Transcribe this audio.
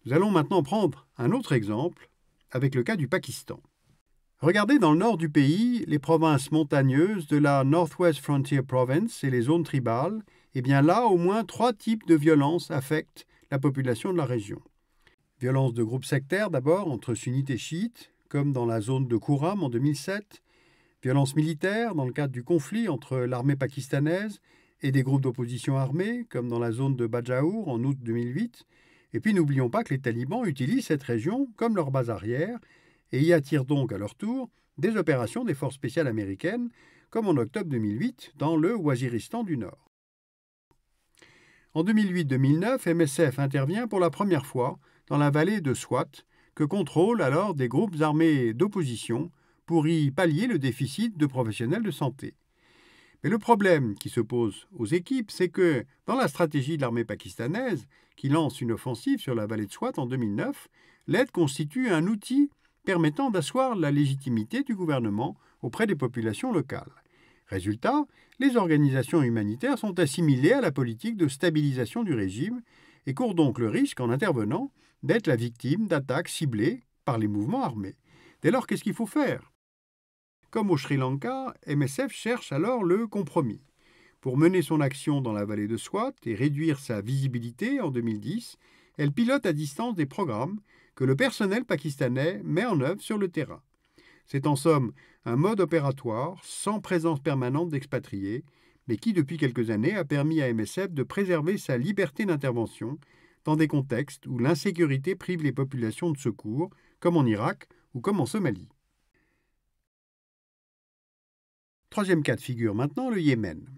Nous allons maintenant prendre un autre exemple avec le cas du Pakistan. Regardez dans le nord du pays les provinces montagneuses de la Northwest Frontier Province et les zones tribales. Et bien là, au moins 3 types de violences affectent la population de la région. Violence de groupes sectaires d'abord, entre sunnites et chiites, comme dans la zone de Khurram en 2007. Violence militaire dans le cadre du conflit entre l'armée pakistanaise et des groupes d'opposition armés, comme dans la zone de Bajaur en août 2008. Et puis n'oublions pas que les talibans utilisent cette région comme leur base arrière et y attirent donc à leur tour des opérations des forces spéciales américaines, comme en octobre 2008 dans le Waziristan du Nord. En 2008-2009, MSF intervient pour la première fois dans la vallée de Swat, que contrôlent alors des groupes armés d'opposition pour y pallier le déficit de professionnels de santé. Mais le problème qui se pose aux équipes, c'est que dans la stratégie de l'armée pakistanaise, qui lance une offensive sur la vallée de Swat en 2009, l'aide constitue un outil permettant d'asseoir la légitimité du gouvernement auprès des populations locales. Résultat, les organisations humanitaires sont assimilées à la politique de stabilisation du régime et courent donc le risque, en intervenant, d'être la victime d'attaques ciblées par les mouvements armés. Dès lors, qu'est-ce qu'il faut faire ? Comme au Sri Lanka, MSF cherche alors le compromis. Pour mener son action dans la vallée de Swat et réduire sa visibilité en 2010, elle pilote à distance des programmes que le personnel pakistanais met en œuvre sur le terrain. C'est en somme un mode opératoire sans présence permanente d'expatriés, mais qui depuis quelques années a permis à MSF de préserver sa liberté d'intervention dans des contextes où l'insécurité prive les populations de secours, comme en Irak ou comme en Somalie. Troisième cas de figure maintenant, le Yémen.